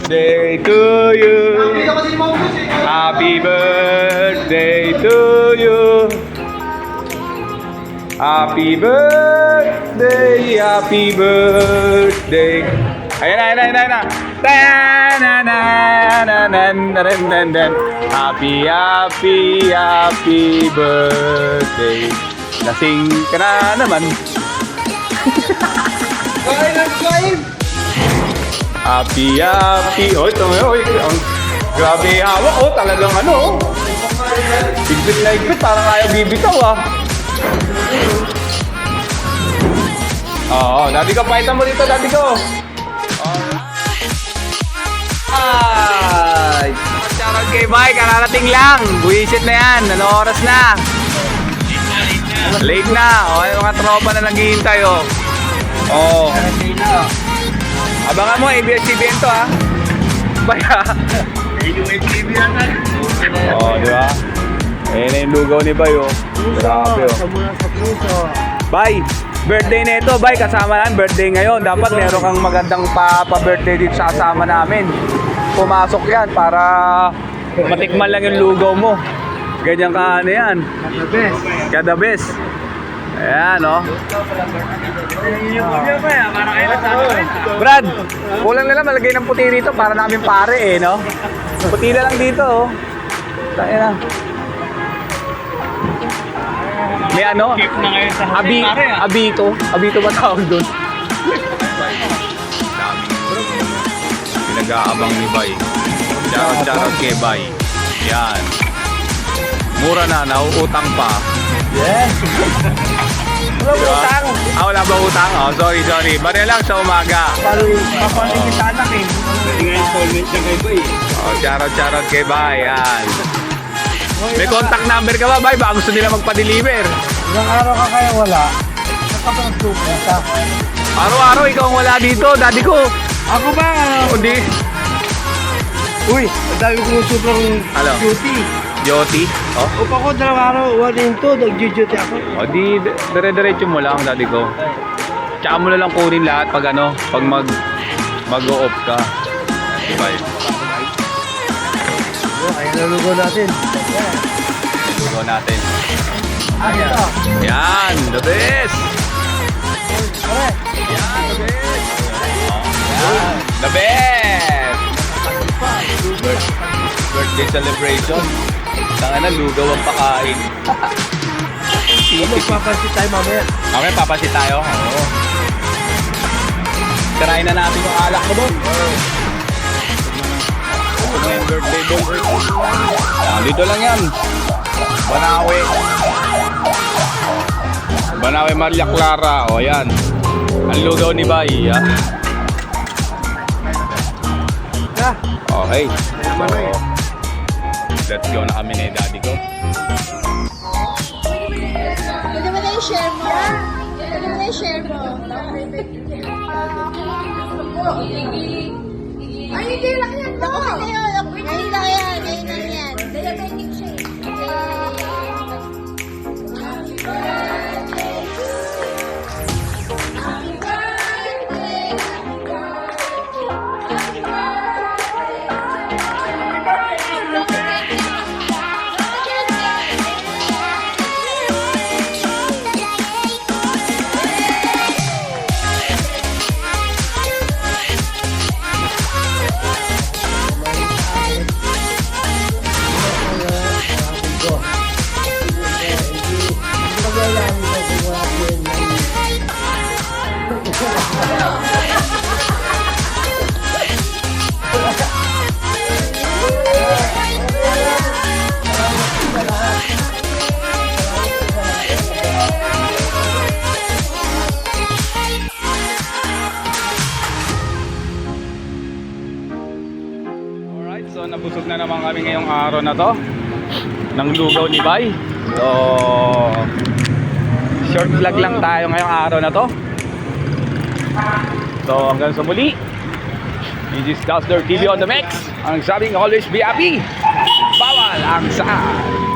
birthday to you. Happy birthday to you. Happy birthday, happy birthday. Ayan na. Happy birthday. Lasing ka na naman. Happy. Oy, grabe hawak. Oh, talagang ano. Higpit na higpit. Parang ayaw bibitaw ah. Oo, dati ko. Pahitan mo dito, dati ko. Ay! Shoutout kay Mike, kararating lang. Buwisit na yan. Anong oras na? Late na. Okay, mga tropa na naghihintay oh. Oo. Abangan mo, ABS-CBN to ha. Baya. Oo, di ba? Ayan na yung lugaw ni Bay oh. Grabe oh. Bay, birthday na ito. Bay, kasama namin. Birthday ngayon. Dapat meron kang magandang pa-birthday dito sa kasama namin. Pumasok yan para matikman lang yung lugaw mo. Ganyan ka ano yan. Kada best. Ayan oh. Brad, kulang nila malagay ng puti rito para namin pare eh no. Puti na lang dito oh. Tayo na. May ano? Abito ba tawag doon? Pinag-aabang ni Bay. Charot kay Bay. Yan. Mura na, nauutang pa. Yes. Wala Diba? utang. Wala ba utang? Oh, sorry. Bari lang sa umaga. Papalit kita anak eh. Hindi nga installment na kay Bay. Oh, charot kay Bay. Yan. May contact number ka ba, Bay? Baka gusto nila magpa-deliver. Ilang araw ka kaya wala. Nakapag-super ka. Araw-araw ikaw ang wala dito, daddy ko. Ako ba? Hindi. Uy, ang dami kong sobrang Hello. duty. Jyoti. Oh. Upa ko dalawang araw, 1 to, nag-duty ako. O di, dire-diretso mo lang, daddy ko. Tsaka mo na lang kunin lahat pag ano, pag mag-o-off ka. Diba yun? Ayan ang lugo natin. Lugaw natin. Ayan. Yan, the best! Pare. Yan, the best! Yan, the best! Birthday celebration. Tanga na, lugaw ang pakain. Magpapansin tayo mamaya. Okay, papasit tayo. Oo. Tirahin na natin yung alak mo doon. Ano yung birthday doon? Dito lang yan. Banawe Maria Clara. O yan. Ang lugaw ni Bay. Ah. Okay. So, let's go na kami na daddy ko. Pwede mo na i-share mo. Pwede mo na i-share mo. Ay, hindi lang yan. Okay na yun. Ngayon lang yan. Ngayon lang yan. Diabetic siya eh. So nabusog na naman kami ngayong araw na to ng lugaw ni Bay. So short vlog lang tayo ngayong araw na to. So hanggang sa muli, this is Dazzler TV on the mix. Ang sabing always be happy, bawal ang saan.